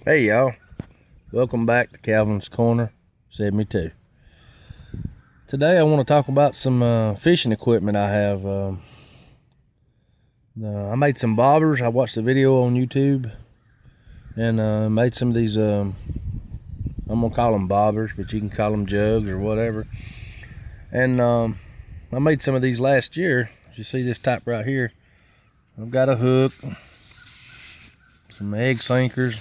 Hey y'all, welcome back to Calvin's Corner 72. Today I want to talk about some fishing equipment I have. I made some bobbers. I watched a video on YouTube and made some of these, I'm going to call them bobbers, but you can call them jugs or whatever. And I made some of these last year. As you see this type right here, I've got a hook, some egg sinkers,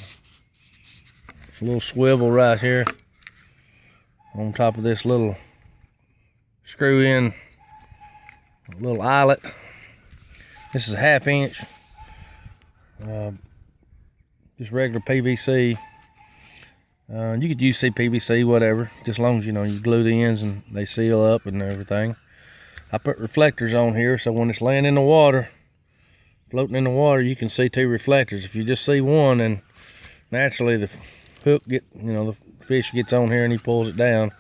a little swivel right here on top of this little screw in little eyelet. This is a 1/2 inch, just regular PVC. You could use PVC, whatever, just as long as you glue the ends and they seal up and everything. I put reflectors on here so when it's laying in the water, floating in the water, you can see 2 reflectors. If you just see one, then naturally the hook the fish gets on here and he pulls it down,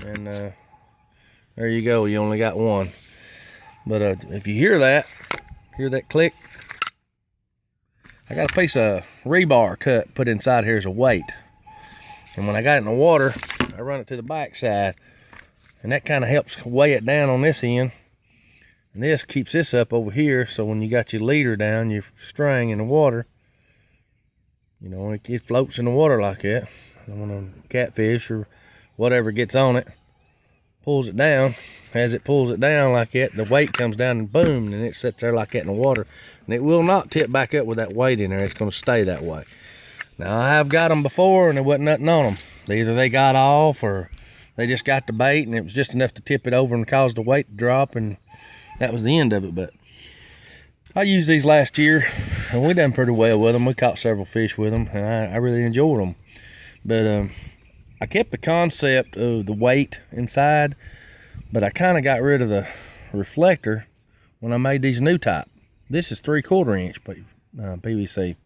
and there you go, you only got one. But if you hear that click, I got a piece of rebar cut put inside here as a weight, and when I got it in the water I run it to the back side, and that kind of helps weigh it down on this end, and this keeps this up over here, so when you got your leader down, your string in the water, it floats in the water like that. And when a catfish or whatever gets on it, pulls it down. As it pulls it down like that, the weight comes down and boom, and it sits there like that in the water, and it will not tip back up with that weight in there. It's going to stay that way. Now I have got them before and there wasn't nothing on them. Either they got off or they just got the bait and it was just enough to tip it over and cause the weight to drop, and that was the end of it. But I used these last year and we done pretty well with them. We caught several fish with them, and I really enjoyed them. But I kept the concept of the weight inside, but I kind of got rid of the reflector when I made these new type. This is 3/4 inch PVC.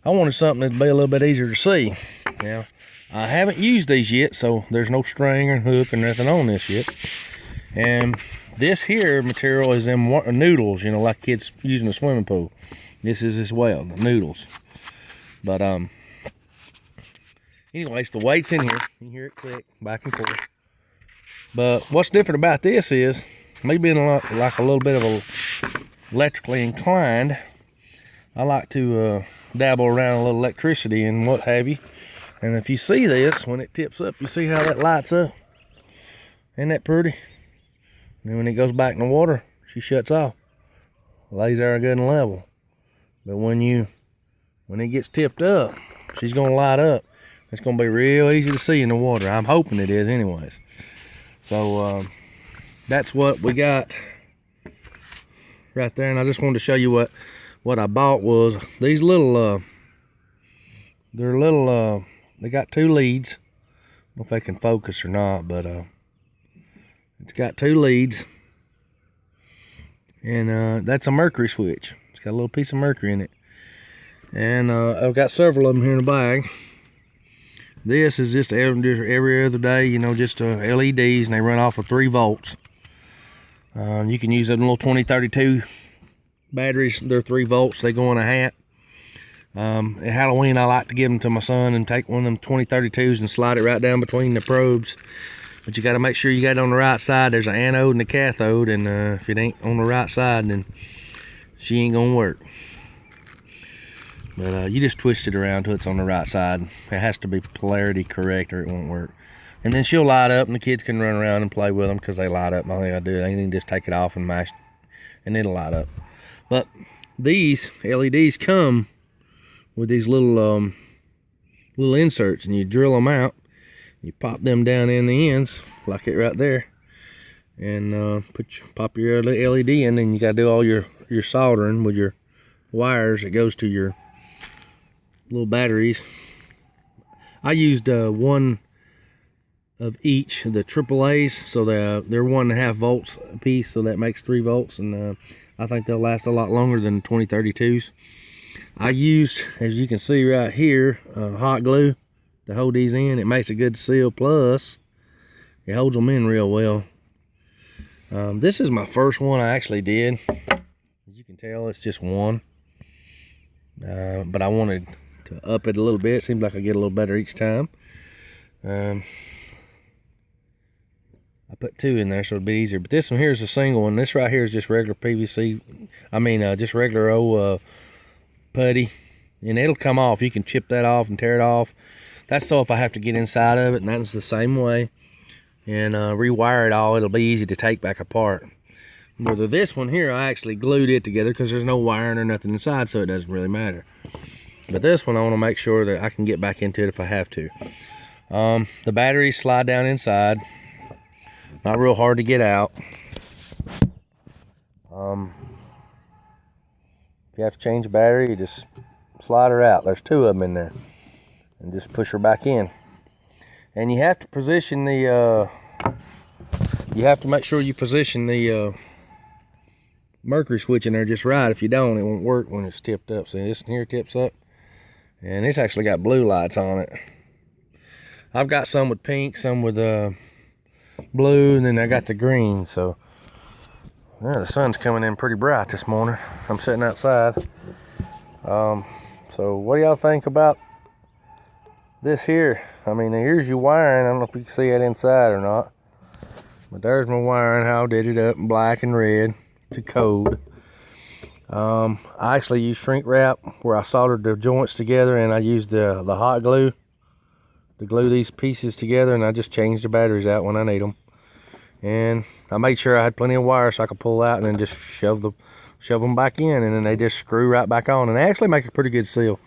I wanted something that'd be a little bit easier to see. Now, I haven't used these yet, so there's no string or hook or nothing on this yet. And this here material is in noodles, like kids using a swimming pool. This is as well, the noodles. But anyways, the weight's in here. You hear it click back and forth. But what's different about this is, me being like a little bit of a electrically inclined, I like to dabble around a little electricity and what have you. And if you see this, when it tips up, you see how that lights up? Isn't that pretty? And then when it goes back in the water, she shuts off. Lays there good and level. But when it gets tipped up, she's gonna light up. It's gonna be real easy to see in the water. I'm hoping it is anyways. So that's what we got right there. And I just wanted to show you what I bought was these little, they got 2 leads. I don't know if they can focus or not, but it's got 2 leads. And that's a mercury switch. It's got a little piece of mercury in it. And I've got several of them here in the bag. This is just every other day, just LEDs, and they run off of 3 volts. You can use them little 2032 batteries. They're 3 volts. They go in a hat. At Halloween, I like to give them to my son and take one of them 2032s and slide it right down between the probes. But you got to make sure you got it on the right side. There's an anode and a cathode, and if it ain't on the right side, then she ain't gonna work. But you just twist it around till it's on the right side. It has to be polarity correct or it won't work. And then she'll light up and the kids can run around and play with them because they light up. All they gotta do, they can just take it off and mash and it'll light up. But these LEDs come with these little inserts, and you drill them out. You pop them down in the ends like it right there, and pop your LED in, and you gotta do all your soldering with your wires that goes to your little batteries. I used one of each, the AAA's, so they're 1.5 volts a piece, so that makes 3 volts, and I think they'll last a lot longer than 2032s. I used, as you can see right here, hot glue to hold these in. It makes a good seal, plus it holds them in real well. This is my first one I actually did. As you can tell, it's just one. But I wanted to up it a little bit. Seems like I get a little better each time. I put 2 in there so it'll be easier. But this one here is a single one. This right here is just regular PVC. I mean, just regular old putty. And it'll come off. You can chip that off and tear it off. That's so if I have to get inside of it, and that's the same way. And rewire it all, it'll be easy to take back apart. Whether this one here, I actually glued it together because there's no wiring or nothing inside, so it doesn't really matter. But this one, I want to make sure that I can get back into it if I have to. The batteries slide down inside. Not real hard to get out. If you have to change the battery, you just slide her out. There's 2 of them in there. And just push her back in. And you have to position the, you have to make sure you position the mercury switch in there just right. If you don't, it won't work when it's tipped up. See, this here tips up. And it's actually got blue lights on it. I've got some with pink, some with blue, and then I got the green. So, yeah, the sun's coming in pretty bright this morning. I'm sitting outside. So what do y'all think about this here? I mean, here's your wiring. I don't know if you can see it inside or not. But there's my wiring, how I did it up in black and red to code. I actually used shrink wrap where I soldered the joints together, and I used the hot glue to glue these pieces together, and I just changed the batteries out when I need them. And I made sure I had plenty of wire so I could pull out and then just shove them back in, and then they just screw right back on, and they actually make a pretty good seal.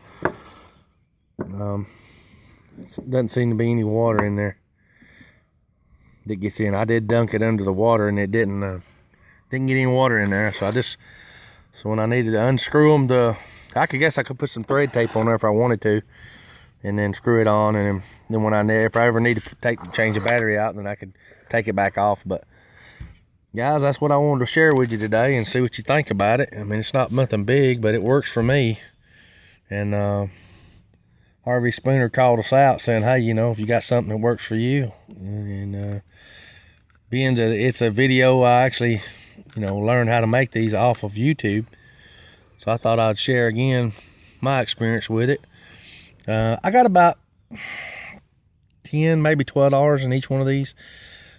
Doesn't seem to be any water in there that gets in. I did dunk it under the water, and it didn't get any water in there. So so when I needed to unscrew them, I guess I could put some thread tape on there if I wanted to, and then screw it on, and then if I ever need to change the battery out, then I could take it back off. But guys, that's what I wanted to share with you today, and see what you think about it. I mean, it's not nothing big, but it works for me. And Harvey Spooner called us out saying, hey, you know, if you got something that works for you. And being that it's a video, I actually, you know, learned how to make these off of YouTube. So I thought I'd share again my experience with it. I got about $10, maybe $12 in each one of these.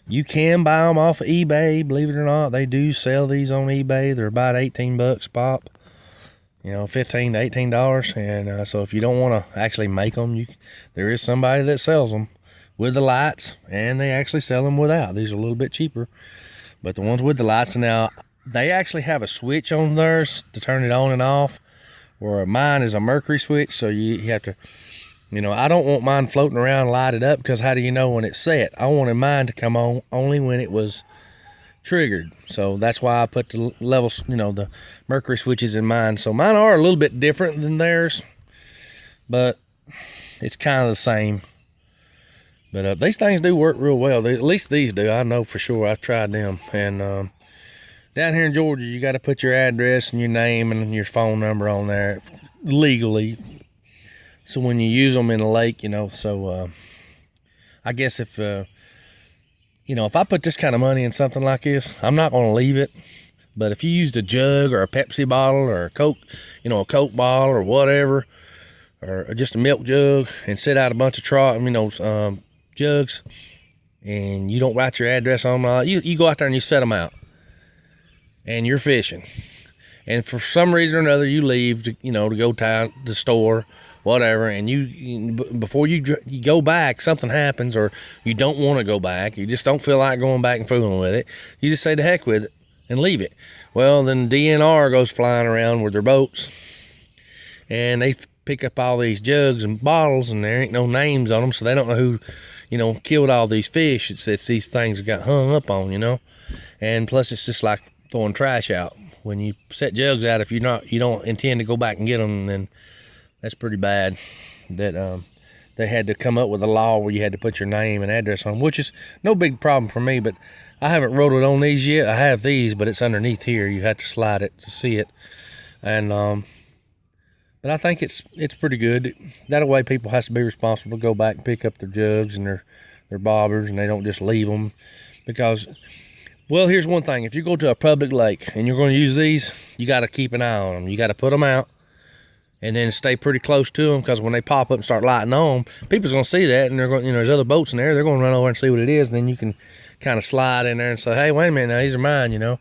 You can buy them off of eBay, believe it or not. They do sell these on eBay. They're about 18 bucks pop. You know, $15 to $18. And so if you don't want to actually make them, there is somebody that sells them with the lights, and they actually sell them without. These are a little bit cheaper, but the ones with the lights, now they actually have a switch on theirs to turn it on and off, where mine is a mercury switch. So you have to, you know, I don't want mine floating around lighted up, because how do you know when it's set? I wanted mine to come on only when it was triggered. So that's why I put the levels, you know, the mercury switches in mine. So mine are a little bit different than theirs, but it's kind of the same. But these things do work real well. At least these do. I know for sure. I've tried them. And down here in Georgia, you got to put your address and your name and your phone number on there legally. So when you use them in a lake, you know, so I guess if, you know, if I put this kind of money in something like this, I'm not going to leave it. But if you used a jug or a Pepsi bottle or a Coke, you know, a Coke bottle or whatever, or just a milk jug, and set out a bunch of jugs, and you don't write your address on them, you go out there and you set them out, and you're fishing, and for some reason or another you leave to, you know, to go to the store, whatever, and before you go back, something happens, or you don't want to go back, you just don't feel like going back and fooling with it, you just say the heck with it and leave it. Well, then DNR goes flying around with their boats, and they pick up all these jugs and bottles, and there ain't no names on them, so they don't know who, you know, killed all these fish. It's these things got hung up on, you know. And plus, it's just like throwing trash out. When you set jugs out, if you don't intend to go back and get them, then that's pretty bad. That they had to come up with a law where you had to put your name and address on them, which is no big problem for me. But I haven't wrote it on these yet. I have these, but it's underneath here. You have to slide it to see it. And but I think it's pretty good. That way people has to be responsible to go back and pick up their jugs and their bobbers, and they don't just leave them. Because, well, here's one thing. If you go to a public lake and you're going to use these, you got to keep an eye on them. You got to put them out and then stay pretty close to them, because when they pop up and start lighting on, people's gonna see that, and they're going, there's other boats in there. They're gonna run over and see what it is, and then you can kind of slide in there and say, hey, wait a minute, now these are mine,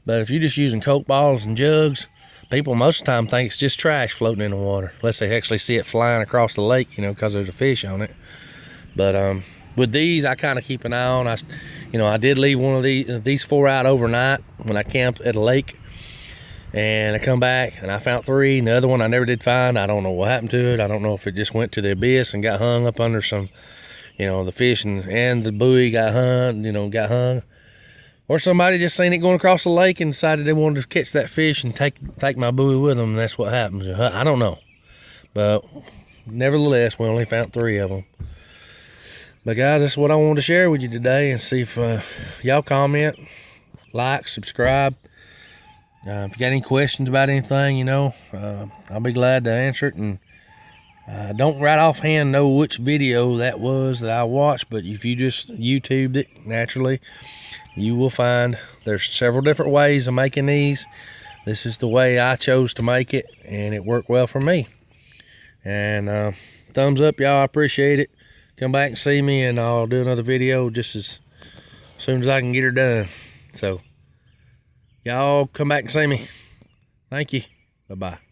But if you're just using Coke bottles and jugs, people most of the time think it's just trash floating in the water, unless they actually see it flying across the lake, because there's a fish on it. But with these, I kind of keep an eye on. I did leave one of these 4 out overnight when I camped at a lake, and I come back and I found 3. And the other one I never did find. I don't know what happened to it. I don't know if it just went to the abyss and got hung up under some, the fish and the buoy got hung. Or somebody just seen it going across the lake and decided they wanted to catch that fish and take my buoy with them, and that's what happens. I don't know. But nevertheless, we only found 3 of them. But guys, that's what I wanted to share with you today, and see if y'all comment, like, subscribe. If you got any questions about anything, I'll be glad to answer it. And don't right offhand know which video that was that I watched, but if you just YouTubed it naturally, you will find there's several different ways of making these. This is the way I chose to make it, and it worked well for me. And thumbs up, y'all. I appreciate it. Come back and see me, and I'll do another video just as soon as I can get her done. So y'all come back and see me. Thank you. Bye-bye.